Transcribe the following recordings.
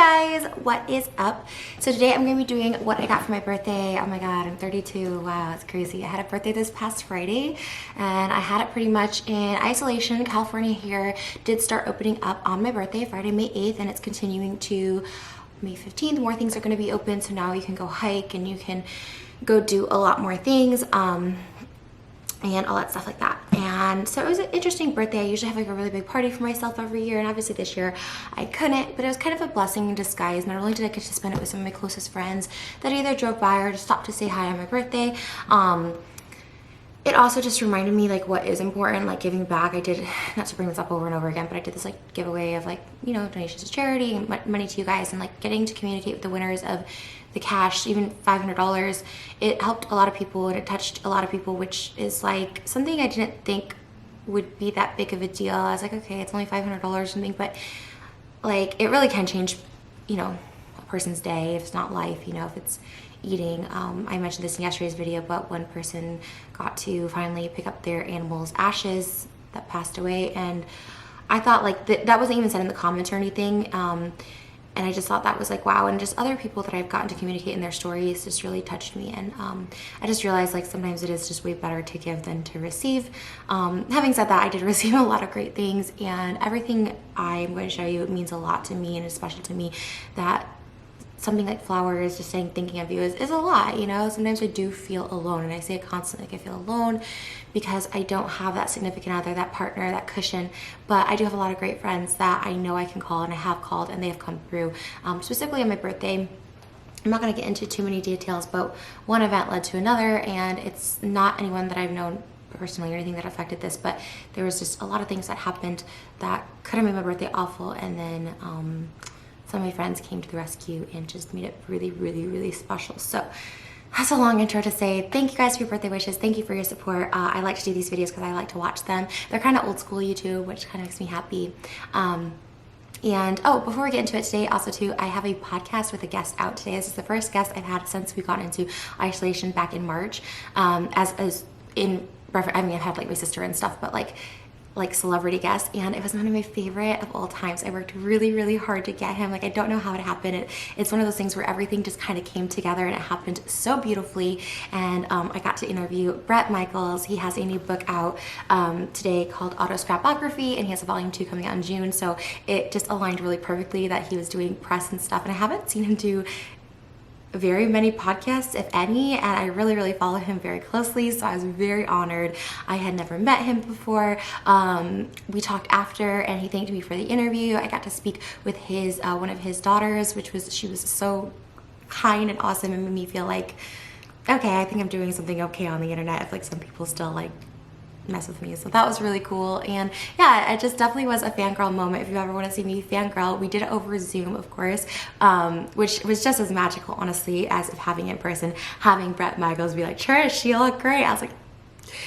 Hi guys, what is up? So today I'm going to be doing what I got for my birthday. Oh my god, I'm 32. Wow, it's crazy. I had a birthday this past Friday and I had it pretty much in isolation. California here did start opening up on my birthday, Friday, May 8th, and it's continuing to May 15th. More things are going to be open, so now you can go hike and you can go do a lot more things. And all that stuff like that. And so it was an interesting birthday. I usually have like a really big party for myself every year, and obviously this year I couldn't, but it was kind of a blessing in disguise. Not only did I get to spend it with some of my closest friends that either drove by or just stopped to say hi on my birthday, it also just reminded me like what is important, like giving back. I did, not to bring this up over and over again, but I did this like giveaway of like, you know, donations to charity and money to you guys, and like getting to communicate with the winners of the cash, even $500. It helped a lot of people and it touched a lot of people, which is like something I didn't think would be that big of a deal. I was like, okay, it's only $500 or something, but like it really can change, you know, a person's day, if it's not life, you know, if it's eating. I mentioned this in yesterday's video, but one person got to finally pick up their animal's ashes that passed away, and I thought like that wasn't even said in the comments or anything, and I just thought that was like wow. And just other people that I've gotten to communicate in their stories just really touched me, and I just realized like sometimes it is just way better to give than to receive. Having said that, I did receive a lot of great things, and everything I'm going to show you, it means a lot to me, and it's special to me. That something like flowers, just saying thinking of you is a lot, you know. Sometimes I do feel alone, and I say it constantly, like I feel alone because I don't have that significant other, that partner, that cushion. But I do have a lot of great friends that I know I can call, and I have called, and they have come through. Specifically on my birthday, I'm not going to get into too many details, but one event led to another, and it's not anyone that I've known personally or anything that affected this, but there was just a lot of things that happened that could have made my birthday awful, and then some of my friends came to the rescue and just made it really, really, really special. So that's a long intro to say thank you guys for your birthday wishes. Thank you for your support. I like to do these videos because I like to watch them. They're kind of old school YouTube, which kind of makes me happy. And oh, before we get into it today, also too, I have a podcast with a guest out today. This is the first guest I've had since we got into isolation back in March. As in reference, I mean, I've had like my sister and stuff, but like celebrity guests, and it was one of my favorite of all times. I worked really, really hard to get him. Like, I don't know how it happened. It's one of those things where everything just kind of came together, and it happened so beautifully. And I got to interview Bret Michaels. He has a new book out today called Autoscrapography, and he has a volume 2 coming out in June. So it just aligned really perfectly that he was doing press and stuff, and I haven't seen him do very many podcasts, if any, and I really, really follow him very closely, so I was very honored. I had never met him before. We talked after, and he thanked me for the interview. I got to speak with his one of his daughters, she was so kind and awesome, and made me feel like, okay, I think I'm doing something okay on the internet if like some people still like mess with me. So that was really cool. And yeah, it just definitely was a fangirl moment. If you ever want to see me fangirl, we did it over Zoom, of course, which was just as magical, honestly, as if having it in person, having Bret Michaels be like, Trish, you look great. I was like,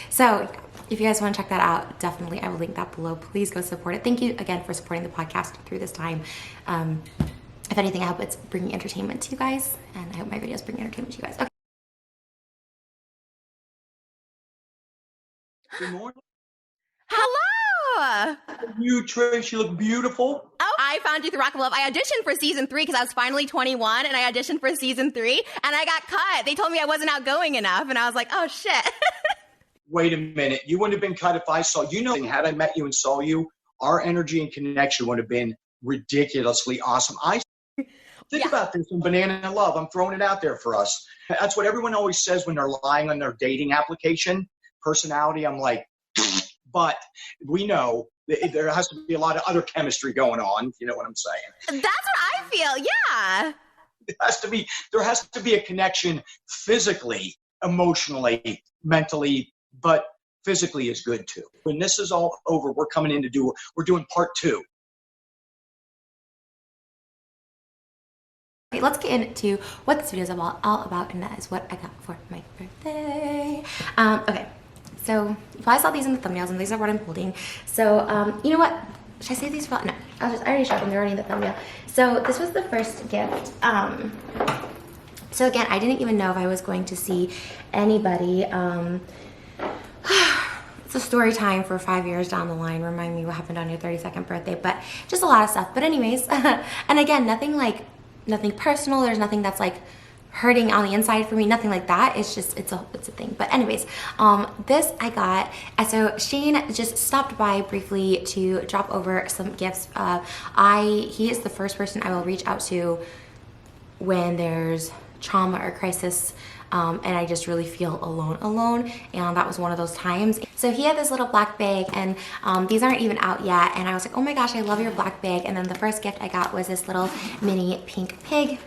so if you guys want to check that out, definitely I will link that below. Please go support it. Thank you again for supporting the podcast through this time. If anything, I hope it's bringing entertainment to you guys, and I hope my videos bring entertainment to you guys. Okay. Good morning. Hello! You, Trish, you look beautiful. Oh, I found you through Rock of Love. I auditioned for season 3 because I was finally 21, and I auditioned for season 3, and I got cut. They told me I wasn't outgoing enough, and I was like, oh, shit. Wait a minute. You wouldn't have been cut if I saw you. Know, had I met you and saw you, our energy and connection would have been ridiculously awesome. Think about this in Banana Love. I'm throwing it out there for us. That's what everyone always says when they're lying on their dating application. Personality, I'm like, but we know there has to be a lot of other chemistry going on. You know what I'm saying? That's what I feel. Yeah. There has to be a connection physically, emotionally, mentally, but physically is good too. When this is all over, we're doing part 2. Okay, let's get into what this video is all about, and that is what I got for my birthday. Okay. So you probably saw these in the thumbnails, and these are what I'm holding. So you know what? Should I say these? No, I already showed them. They're already in the thumbnail. So this was the first gift. So again, I didn't even know if I was going to see anybody. it's a story time for 5 years down the line. Remind me what happened on your 32nd birthday, but just a lot of stuff. But anyways, and again, nothing personal. There's nothing that's like hurting on the inside for me, nothing like that. It's just, it's a thing. But anyways, this I got, so Shane just stopped by briefly to drop over some gifts. He is the first person I will reach out to when there's trauma or crisis, and I just really feel alone, and that was one of those times. So he had this little black bag, and these aren't even out yet, and I was like, oh my gosh, I love your black bag. And then the first gift I got was this little mini pink pig,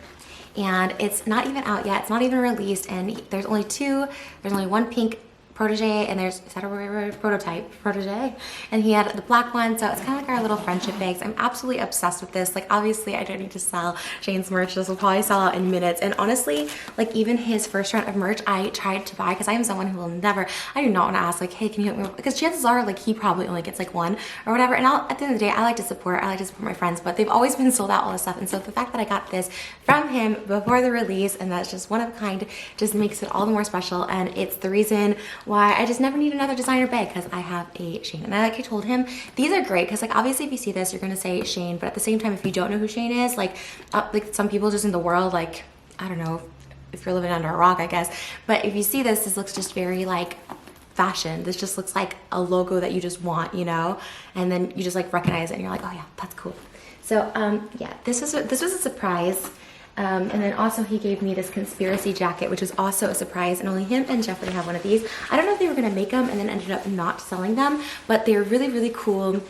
and it's not even out yet, it's not even released, and there's only one pink protege, and is that a word? Protege, and he had the black one, so it's kind of like our little friendship bags. I'm absolutely obsessed with this. Like, obviously I don't need to sell Shane's merch, this will probably sell out in minutes, and honestly, like, even his first round of merch I tried to buy, because I am someone who will never, I do not want to ask like, hey, can you help me, because chances are like he probably only gets like one or whatever, and at the end of the day, I like to support my friends, but they've always been sold out, all this stuff. And so the fact that I got this from him before the release, and that's just one of a kind, just makes it all the more special. And it's the reason why I just never need another designer bag, because I have a Shane. And I told him these are great, because like obviously if you see this you're gonna say Shane, but at the same time, if you don't know who Shane is, like some people just in the world, like I don't know if you're living under a rock, I guess, but if you see this looks just very like fashion. This just looks like a logo that you just want, you know, and then you just like recognize it and you're like, oh yeah, that's cool. So yeah, this was a surprise. And then also he gave me this conspiracy jacket, which was also a surprise, and only him and Jeffrey have one of these. I don't know if they were gonna make them and then ended up not selling them, but they were really, really cool.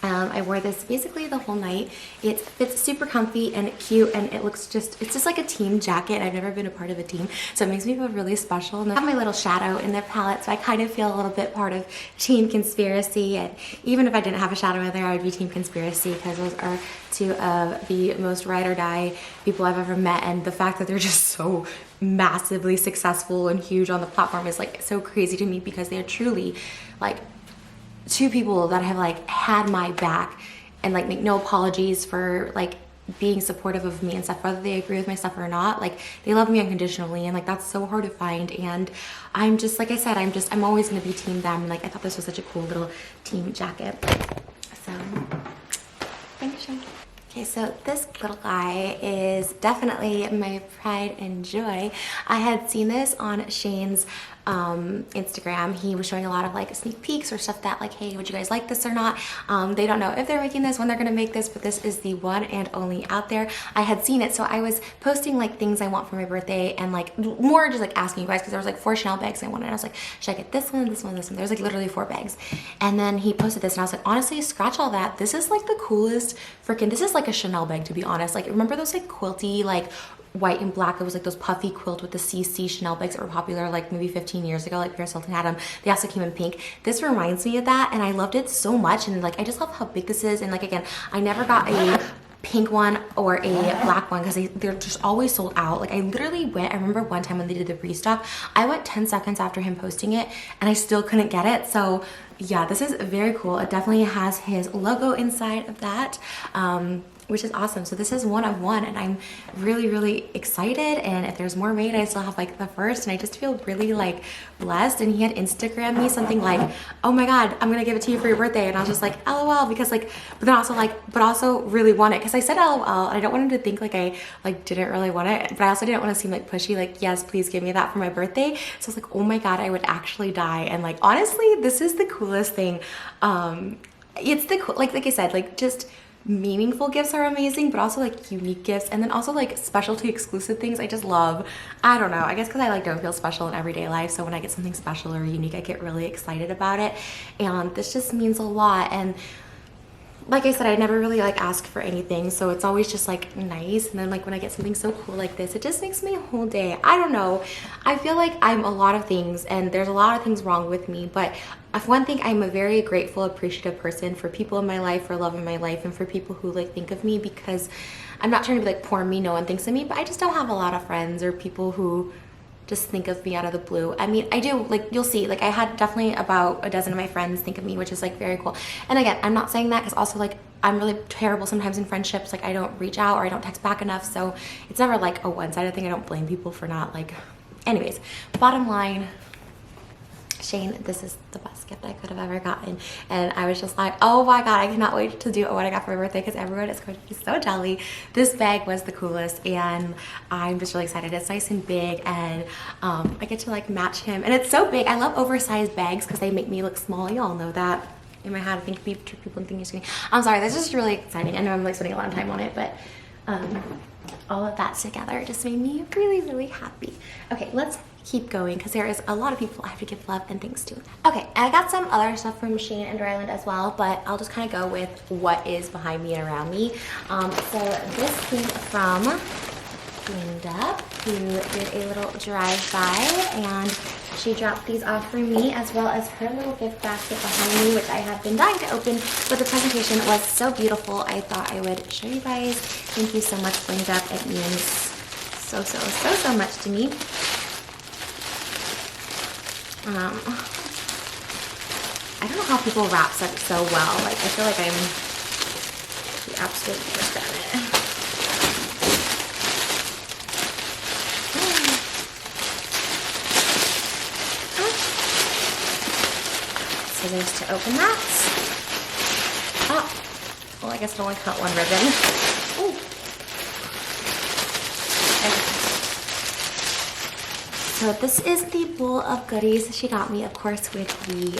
I wore this basically the whole night. It fits super comfy and cute, and it's just like a team jacket. I've never been a part of a team, so it makes me feel really special. And I have my little shadow in their palette, so I kind of feel a little bit part of Team Conspiracy. And even if I didn't have a shadow in there, I would be Team Conspiracy, because those are two of the most ride or die people I've ever met. And the fact that they're just so massively successful and huge on the platform is like so crazy to me, because they are truly like two people that have like had my back and like make no apologies for like being supportive of me and stuff, whether they agree with my stuff or not. Like, they love me unconditionally, and like that's so hard to find. And I'm just, like I said, I'm always gonna be team them. Like, I thought this was such a cool little team jacket. So thanks, Shane. Okay, so this little guy is definitely my pride and joy. I had seen this on Shane's Instagram. He was showing a lot of like sneak peeks or stuff that like, hey, would you guys like this or not? They don't know if they're making this, when they're gonna make this, but this is the one and only out there. I had seen it, so I was posting like things I want for my birthday, and like more just like asking you guys, because there was like 4 Chanel bags I wanted, and I was like, should I get this one, this one, this one? There was like literally 4 bags. And then he posted this, and I was like, honestly, scratch all that. This is like the coolest freaking, this is like a Chanel bag, to be honest. Like, remember those like quilty, like white and black, it was like those puffy quilt with the CC Chanel bags that were popular like maybe 15 years ago, like Paris Hilton had them. They also came in pink. This reminds me of that, and I loved it so much. And like, I just love how big this is. And like, again, I never got a pink one or a black one, because they're just always sold out. Like, I literally went, I remember one time when they did the restock, I went 10 seconds after him posting it and I still couldn't get it. So yeah, this is very cool. It definitely has his logo inside of that, which is awesome. So this is one of one, and I'm really, really excited. And if there's more made, I still have like the first, and I just feel really like blessed. And he had Instagrammed me something like, oh my God, I'm gonna give it to you for your birthday. And I was just like, LOL, because like, but then also like, but also really want it, because I said LOL, and I don't want him to think like I like didn't really want it, but I also didn't want to seem like pushy, like, yes, please give me that for my birthday. So I was like, oh my God, I would actually die. And like, honestly, this is the coolest thing. It's the cool, like I said, like just meaningful gifts are amazing, but also like unique gifts, and then also like specialty exclusive things I just love. I don't know, I guess because I like don't feel special in everyday life, so when I get something special or unique, I get really excited about it. And this just means a lot. And like I said, I never really like ask for anything, so it's always just like nice. And then like when I get something so cool like this, it just makes me a whole day. I don't know, I feel like I'm a lot of things, and there's a lot of things wrong with me, but if one thing, I'm a very grateful, appreciative person for people in my life, for love in my life, and for people who like think of me, because I'm not trying to be like poor me, no one thinks of me, but I just don't have a lot of friends or people who just think of me out of the blue. I mean, I do, like, you'll see, like I had definitely about a dozen of my friends think of me, which is like very cool. And again, I'm not saying that because also like I'm really terrible sometimes in friendships, like I don't reach out or I don't text back enough, so it's never like a one-sided thing. I don't blame people for not like, anyways, bottom line, Shane, this is the best gift I could have ever gotten. And I was just like, oh my God, I cannot wait to do what I got for my birthday because everyone is going to be so jelly. This bag was the coolest and I'm just really excited. It's nice and big and I get to like match him. And it's so big. I love oversized bags because they make me look small. You all know that. In my head, I think people think you're skinny. I'm sorry, this is just really exciting. I know I'm like spending a lot of time on it, but all of that together just made me really, really happy. Okay, let's keep going because there is a lot of people I have to give love and thanks to. Okay, I got some other stuff from Shane and Ryland as well, but I'll just kind of go with what is behind me and around me. So this came from Linda, who did a little drive-by, and she dropped these off for me as well as her little gift basket behind me, which I have been dying to open, but the presentation was so beautiful I thought I would show you guys. Thank you so much, Linda. It means so much to me. I don't know how people wrap such so well. Like, I feel like I'm the absolute worst at it. Scissors to open that. Oh, well, I guess I'll only cut one ribbon. Ooh. So this is the bowl of goodies she got me, of course, with the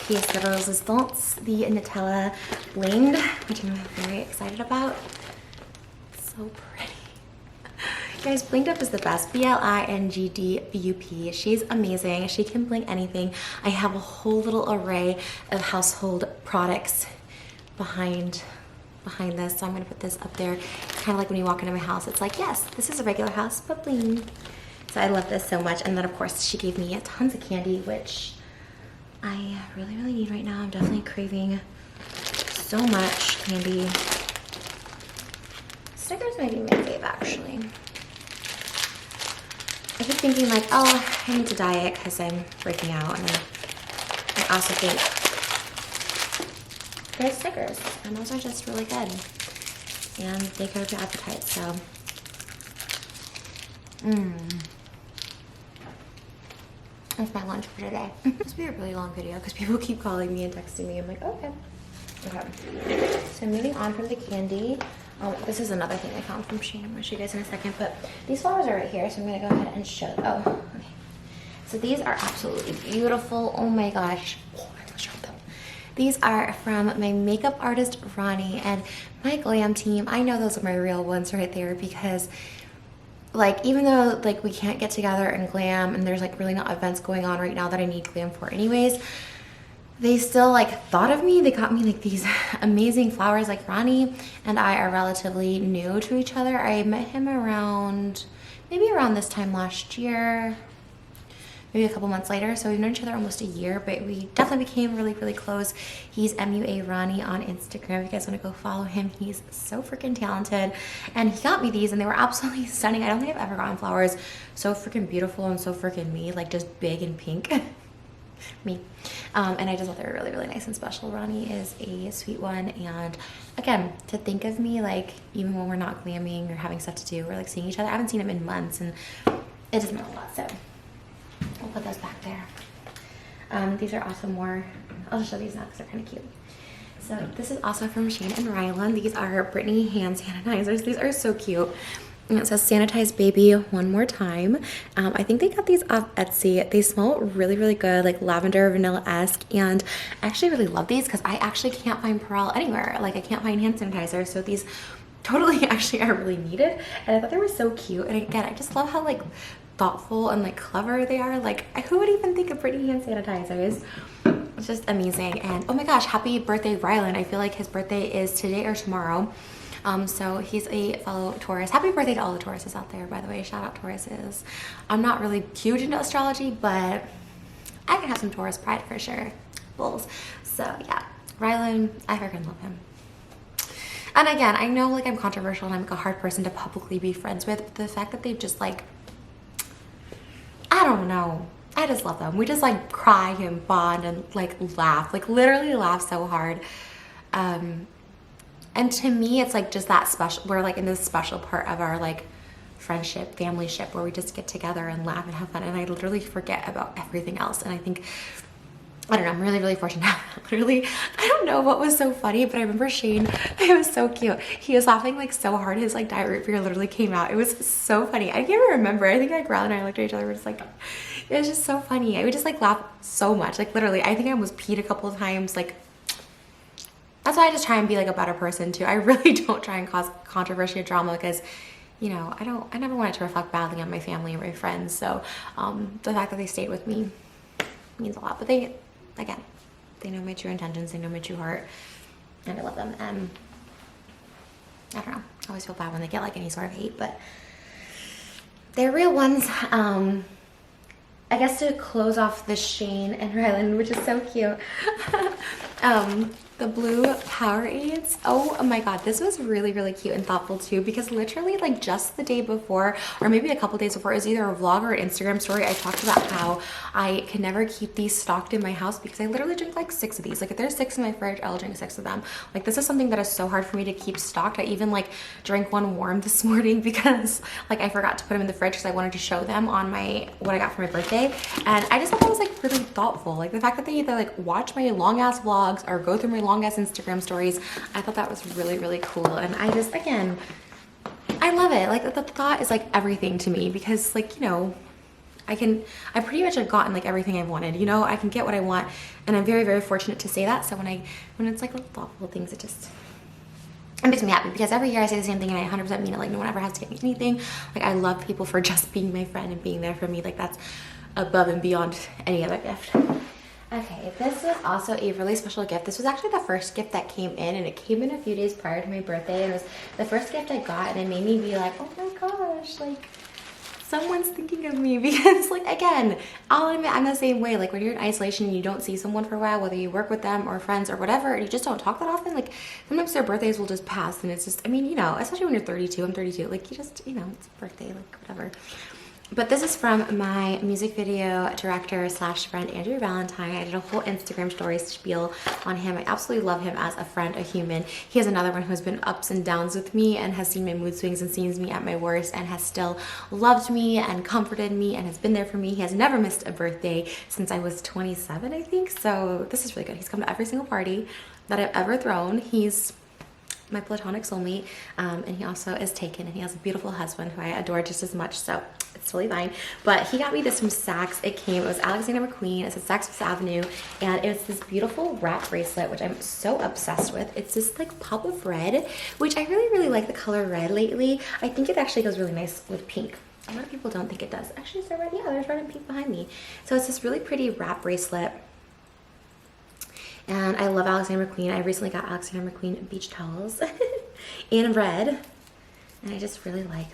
pièce de résistance, the Nutella blinged, which I'm very excited about. It's so pretty. Guys, Blinged Up is the best. BLINGDBUP. She's amazing. She can bling anything. I have a whole little array of household products behind this, so I'm gonna put this up there. It's kind of like when you walk into my house, it's like, yes, this is a regular house, but bling. So I love this so much. And then of course she gave me tons of candy, which I really need right now. I'm definitely craving so much candy. Snickers might be my fave, actually. I keep thinking like, oh, I need to diet because I'm breaking out. And I also think there's Snickers, and those are just really good. And they curb your appetite, so. That's my lunch for today. This will be a really long video because people keep calling me and texting me. I'm like, okay. Okay. So moving on from the candy. This is another thing I found from Shane. I'm going to show you guys in a second. But these flowers are right here, so I'm going to go ahead and show them. Oh, okay. So these are absolutely beautiful. Oh my gosh. Oh, I almost dropped them. These are from my makeup artist, Ronnie, and my glam team. I know those are my real ones right there because like, even though like we can't get together and glam and there's like really not events going on right now that I need glam for anyways, they still like thought of me. They got me like these amazing flowers. Like Ronnie and I are relatively new to each other. I met him maybe around this time last year, maybe a couple months later. So we've known each other almost a year, but we definitely became really close. He's MUA Ronnie on Instagram. If you guys want to go follow him, he's so freaking talented. And he got me these and they were absolutely stunning. I don't think I've ever gotten flowers so freaking beautiful and so freaking me, like just big and pink. Me. And I just thought they were really nice and special. Ronnie is a sweet one, and again, to think of me like even when we're not glamming or having stuff to do, we're like seeing each other. I haven't seen him in months and it just meant a lot. So we'll put those back there. These are also more, I'll just show these now because they're kind of cute. So this is also from Shane and Ryland. These are Brittany hand sanitizers. These are so cute. And it says sanitize baby one more time. I think they got these off Etsy. They smell really good, like lavender vanilla-esque, and I actually really love these because I actually can't find Perel anywhere. Like I can't find hand sanitizer, so these totally actually are really needed. And I thought they were so cute. And again, I just love how like thoughtful and like clever they are. Like who would even think of Brittany hand sanitizers? It's just amazing. And oh my gosh, happy birthday Ryland. I feel like his birthday is today or tomorrow. So he's a fellow Taurus. Happy birthday to all the Tauruses out there, by the way. Shout out Tauruses. I'm not really huge into astrology, but I can have some Taurus pride for sure. Bulls. So yeah, Ryland, I freaking love him. And again, I know like I'm controversial and I'm like a hard person to publicly be friends with, but the fact that they've just like, I don't know. I just love them. We just like cry and bond and like laugh, like literally laugh so hard. And to me, it's like just that special, we're like in this special part of our like friendship, family ship, where we just get together and laugh and have fun, and I literally forget about everything else. And I think, I don't know, I'm really, really fortunate. Literally, I don't know what was so funny, but I remember Shane, it was so cute. He was laughing like so hard, his like diet root beer literally came out. It was so funny. I can't even remember. I think like Riley and I looked at each other, we're just like, it was just so funny. I would just like laugh so much. Like literally, I think I almost peed a couple of times. Like, that's why I just try and be like a better person too. I really don't try and cause controversy or drama, because you know, I never want it to reflect badly on my family or my friends. So the fact that they stayed with me means a lot. But they, again, they know my true intentions, they know my true heart, and I love them. And I don't know, I always feel bad when they get like any sort of hate, but they're real ones. I guess to close off the Shane and Ryland, which is so cute, the blue Powerades. Oh my god, this was really, really cute and thoughtful too, because literally like just the day before, or maybe a couple days before, it was either a vlog or an Instagram story, I talked about how I can never keep these stocked in my house because I literally drink like 6 of these. Like if there's 6 in my fridge, I'll drink 6 of them. Like this is something that is so hard for me to keep stocked. I even like drank one warm this morning because like I forgot to put them in the fridge because I wanted to show them on my, what I got for my birthday. And I just thought that was like really thoughtful. Like the fact that they either like watch my long ass vlogs or go through my long ass Instagram stories, I thought that was really, really cool. And I just, again, I love it. Like the thought is like everything to me, because like, you know, I pretty much have gotten like everything I've wanted, you know, I can get what I want, and I'm very, very fortunate to say that. So when it's like little thoughtful things, it makes me happy, because every year I say the same thing and I 100% mean it. Like no one ever has to get me anything. Like I love people for just being my friend and being there for me. Like that's above and beyond any other gift. Okay, this was also a really special gift. This was actually the first gift that came in, and it came in a few days prior to my birthday, and it was the first gift I got, and it made me be like, oh my gosh, like someone's thinking of me. Because like, again, I'll admit I'm the same way. Like when you're in isolation and you don't see someone for a while, whether you work with them or friends or whatever, and you just don't talk that often, like sometimes their birthdays will just pass, and it's just, I mean, you know, especially when you're 32, I'm 32, like you just, you know, it's a birthday, like whatever. But this is from my music video director slash friend, Andrew Valentine. I did a whole Instagram story spiel on him. I absolutely love him as a friend, a human. He has another one who's been ups and downs with me and has seen my mood swings and seen me at my worst, and has still loved me and comforted me and has been there for me. He has never missed a birthday since I was 27, I think. So this is really good. He's come to every single party that I've ever thrown. He's my platonic soulmate, and he also is taken, and he has a beautiful husband who I adore just as much, so it's totally fine. But he got me this from Saks. It was Alexander McQueen. It's at Saks Fifth Avenue, and it's this beautiful wrap bracelet, which I'm so obsessed with. It's this like pop of red, which I really, really like the color red lately. I think it actually goes really nice with pink. A lot of people don't think it does. Actually, is there red? Yeah, there's red and pink behind me. So it's this really pretty wrap bracelet. And I love Alexander McQueen. I recently got Alexander McQueen beach towels in red. And I just really like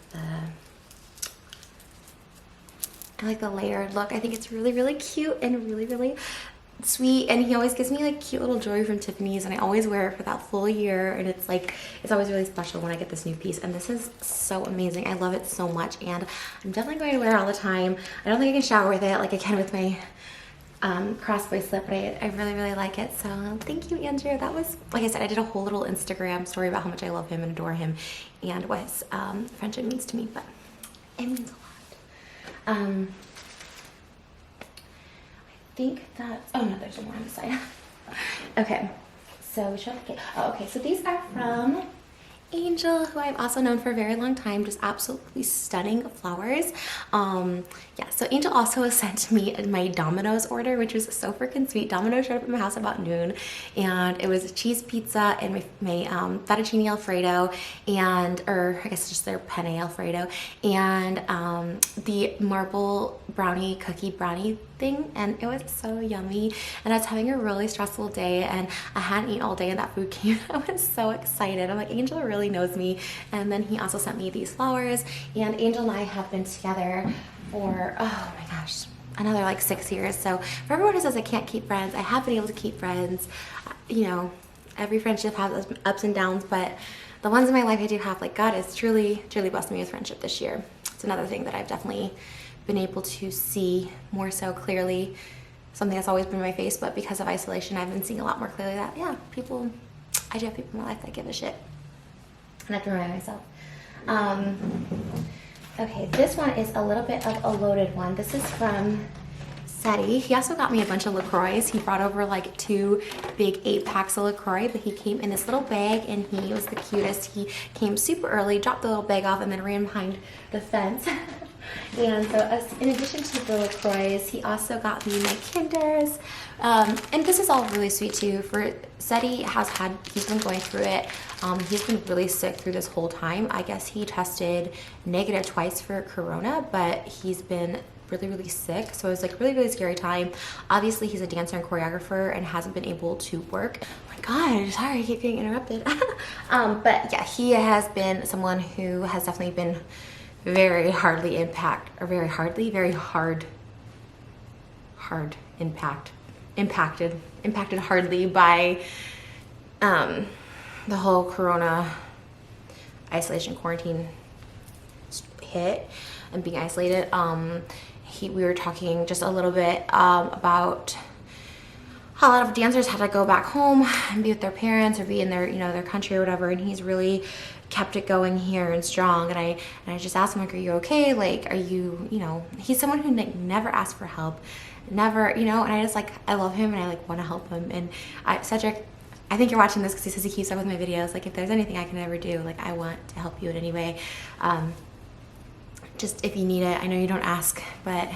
the layered look. I think it's really, really cute and really, really sweet. And he always gives me like cute little jewelry from Tiffany's, and I always wear it for that full year. And it's like, it's always really special when I get this new piece. And this is so amazing. I love it so much. And I'm definitely going to wear it all the time. I don't think I can shower with it like I can with my cross bracelet, but I really, really like it. So thank you, Andrew. That was, like I said, I did a whole little Instagram story about how much I love him and adore him and what his friendship means to me, but it means a lot. I think that's, oh no, there's more on the side. Okay, so so these are from Angel, who I've also known for a very long time. Just absolutely stunning flowers. Yeah, so Angel also sent me my Domino's order, which was so freaking sweet. Domino's showed up at my house about noon, and it was a cheese pizza and my fettuccine Alfredo, or I guess just their penne Alfredo, and the marble brownie cookie brownie thing, and it was so yummy. And I was having a really stressful day, and I hadn't eaten all day, and that food came. I was so excited. I'm like, Angel really knows me. And then he also sent me these flowers, and Angel and I have been together for, oh my gosh, another like 6 years. So for everyone who says I can't keep friends, I have been able to keep friends. You know, every friendship has ups and downs, but the ones in my life I do have, like, God has truly, truly blessed me with friendship this year. It's another thing that I've definitely been able to see more so clearly, something that's always been in my face, but because of isolation, I've been seeing a lot more clearly that, yeah, I do have people in my life that give a shit. And I have to remind myself. Okay, this one is a little bit of a loaded one. This is from Seti. He also got me a bunch of LaCroix. He brought over like 2 big 8-packs of LaCroix, but he came in this little bag and he was the cutest. He came super early, dropped the little bag off, and then ran behind the fence. And so in addition to the LaCroix, he also got me my Kinders. And this is all really sweet too. For Seti he's been going through it. He's been really sick through this whole time. I guess he tested negative twice for Corona, but he's been really sick. So it was like really scary time. Obviously he's a dancer and choreographer and hasn't been able to work. Oh my God, sorry, I keep getting interrupted. But yeah, he has been someone who has definitely been very hard impacted hardly by the whole Corona isolation quarantine hit and being isolated. We were talking just a little bit about how a lot of dancers had to go back home and be with their parents or be in their, their country or whatever, and he's really kept it going here and strong. And I just asked him, like, are you okay? Like, are you, he's someone who like never asked for help, never, and I just like, I love him and I like want to help him. And Cedric, I think you're watching this because he says he keeps up with my videos. Like, if there's anything I can ever do, like, I want to help you in any way. Just if you need it. I know you don't ask, but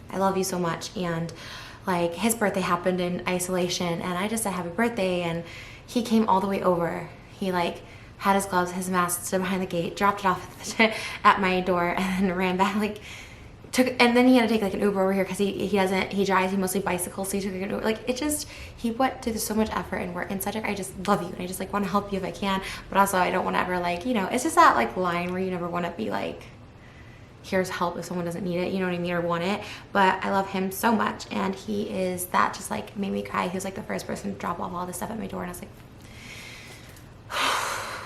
I love you so much. And like, his birthday happened in isolation and I just said happy birthday and he came all the way over. He like had his gloves, his mask, stood behind the gate, dropped it off at my door, and then ran back. Like, and then he had to take like an Uber over here because he drives, he mostly bicycles, so he took an Uber. Like, he went through so much effort and work. And Cedric, I just love you and I just like want to help you if I can, but also I don't want to ever like, it's just that like line where you never want to be like, here's help if someone doesn't need it, you know what I mean, or want it. But I love him so much, and he is that just like made me cry. He was like the first person to drop off all this stuff at my door, and I was like,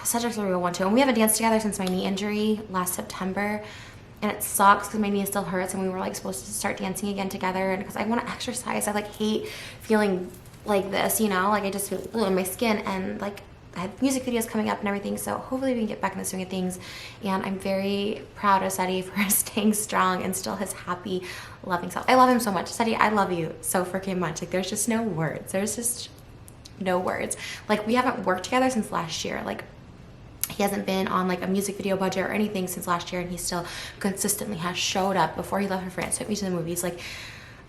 Cedric's a real one too. And we haven't danced together since my knee injury last September, and it sucks because my knee still hurts, and we were like supposed to start dancing again together, and because I want to exercise, I like hate feeling like this, like I just feel in my skin, and like I have music videos coming up and everything, so hopefully we can get back in the swing of things. And I'm very proud of Seti for staying strong and still his happy, loving self. I love him so much. Seti, I love you so freaking much. Like, there's just no words. There's just no words. Like, we haven't worked together since last year. Like, he hasn't been on like a music video budget or anything since last year, and he still consistently has showed up. Before he left for France, took me to the movies. Like,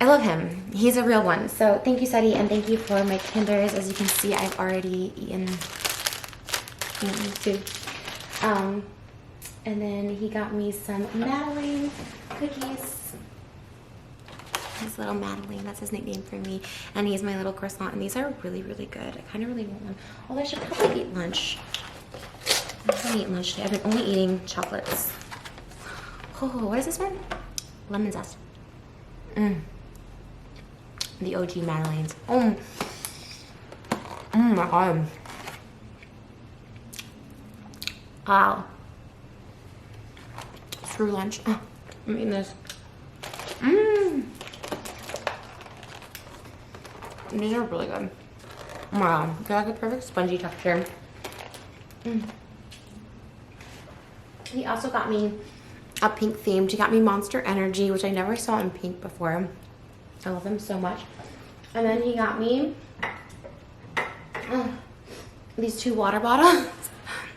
I love him. He's a real one. So thank you, Seti, and thank you for my Kinders. As you can see, I've already eaten too. And then he got me some Madeline cookies. His little Madeline, that's his nickname for me. And he's my little croissant, and these are really good. I kind of really want one. Although I should probably eat lunch. I'm going to eat lunch today. I've been only eating chocolates. Oh, what is this one? Lemon zest. The OG Madeleines. Oh my God. Wow. Through lunch. Oh, I'm eating this. These are really good. Oh my God. They're like a perfect spongy texture. He also got me a pink themed. He got me Monster Energy, which I never saw in pink before. I love him so much. And then he got me these 2 water bottles.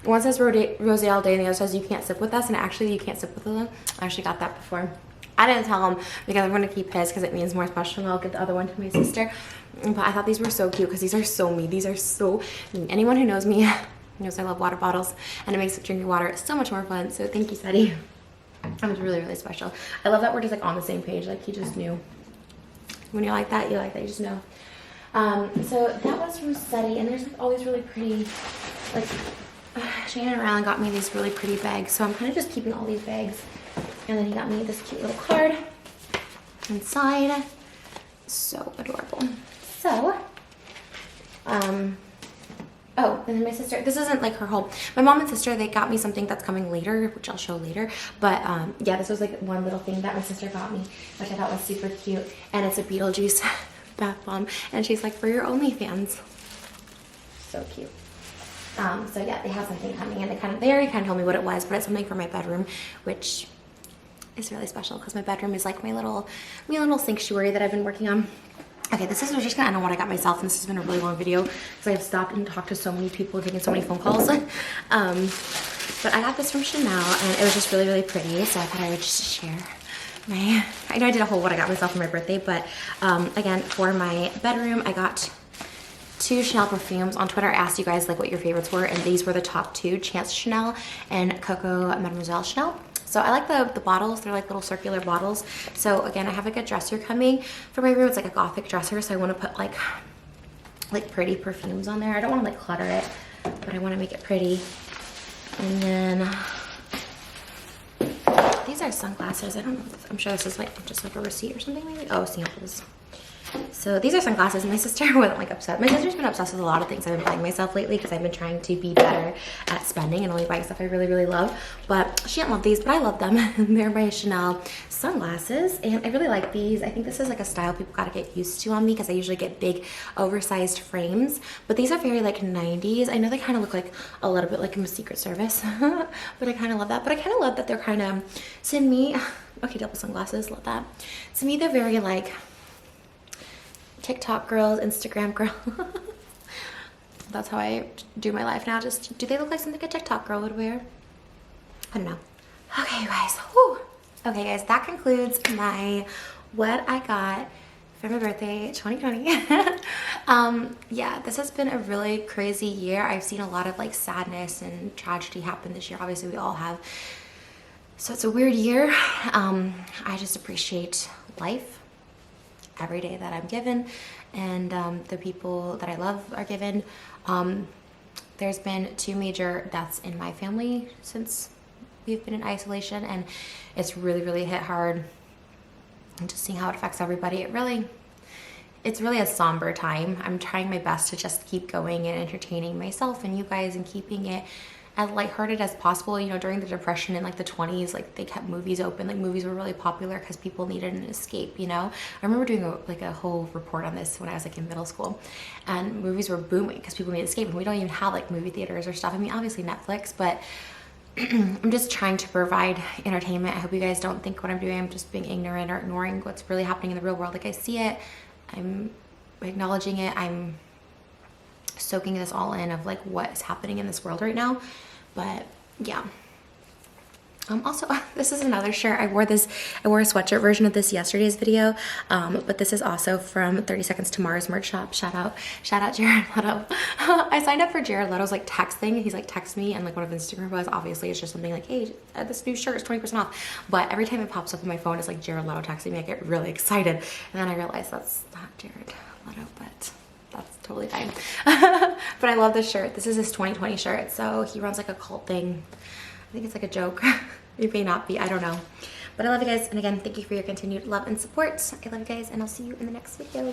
One says Rosé all day and the other says you can't sip with us, and actually you can't sip with them. I actually got that before. I didn't tell him because I'm going to keep his because it means more special, and I'll give the other one to my sister. But I thought these were so cute because these are so me. These are so me. Anyone who knows me knows I love water bottles, and it makes drinking water so much more fun. So thank you, Seti. That was really special. I love that we're just like on the same page. Like, he just knew. When you're like that, you just know. So that was from Seti, and there's like all these really pretty, like, Shannon Rowland got me these really pretty bags, so I'm kind of just keeping all these bags. And then he got me this cute little card inside. So adorable. So, oh, and then my sister, this isn't like her whole, my mom and sister, they got me something that's coming later, which I'll show later. But yeah, this was like one little thing that my sister got me, which I thought was super cute. And it's a Beetlejuice bath bomb. And she's like, for your OnlyFans. So cute. So yeah, they have something coming, and they already kind of told me what it was, but it's something for my bedroom, which is really special because my bedroom is like my little sanctuary that I've been working on. Okay, this is just gonna end on what I got myself, and this has been a really long video because I've stopped and talked to so many people, taken so many phone calls. But I got this from Chanel, and it was just really, really pretty, so I thought I would just share my, I know I did a whole what I got myself for my birthday, but again, for my bedroom, I got 2 Chanel perfumes. On Twitter, I asked you guys like what your favorites were, and these were the top 2, Chance Chanel and Coco Mademoiselle Chanel. So I like the bottles. They're like little circular bottles. So again, I have like a dresser coming for my room. It's like a gothic dresser, so I want to put like pretty perfumes on there. I don't want to like clutter it, but I want to make it pretty. And then these are sunglasses. I don't know. I'm sure this is like just like a receipt or something maybe. Oh, samples. So these are sunglasses. My sister wasn't like upset. My sister's been obsessed with a lot of things I've been buying myself lately because I've been trying to be better at spending and only buying stuff I really, really love. But she didn't love these, but I love them. They're my Chanel sunglasses, and I really like these. I think this is like a style people gotta get used to on me because I usually get big, oversized frames. But these are very like 90s. I know they kind of look like a little bit like I'm a Secret Service, but I kind of love that. But I kind of love that they're kind of, to me, okay, double sunglasses, love that. To me, they're very like TikTok girls, Instagram girl. That's how I do my life now. Just, do they look like something a TikTok girl would wear? I don't know. Okay, you guys. Whew. Okay, guys, that concludes my what I got for my birthday 2020. Yeah, this has been a really crazy year. I've seen a lot of like sadness and tragedy happen this year. Obviously, we all have. So it's a weird year. I just appreciate life every day that I'm given, and the people that I love are given. There's been 2 major deaths in my family since we've been in isolation, and it's really, really hit hard. And just seeing how it affects everybody, it's really a somber time. I'm trying my best to just keep going and entertaining myself and you guys and keeping it as lighthearted as possible. You know, during the Depression in like the 20s, like they kept movies open. Like movies were really popular because people needed an escape, you know? I remember doing a whole report on this when I was like in middle school, and movies were booming because people needed escape, and we don't even have like movie theaters or stuff. I mean, obviously Netflix, but I'm just trying to provide entertainment. I hope you guys don't think what I'm doing, I'm just being ignorant or ignoring what's really happening in the real world. Like I see it, I'm acknowledging it, I'm soaking this all in of like what is happening in this world right now. But yeah. Also, this is another shirt. I wore a sweatshirt version of this yesterday's video, but this is also from 30 Seconds to Mars merch shop. Shout out Jared Leto. I signed up for Jared Leto's like text thing. He's like text me, and like one of his Instagram was obviously it's just something like, hey, this new shirt is 20% off. But every time it pops up on my phone, it's like Jared Leto texting me. I get really excited, and then I realize that's not Jared Leto, but that's totally fine. But I love this shirt. This is his 2020 shirt. So he runs like a cult thing. I think it's like a joke. It may not be, I don't know. But I love you guys, and again, thank you for your continued love and support. I love you guys, and I'll see you in the next video.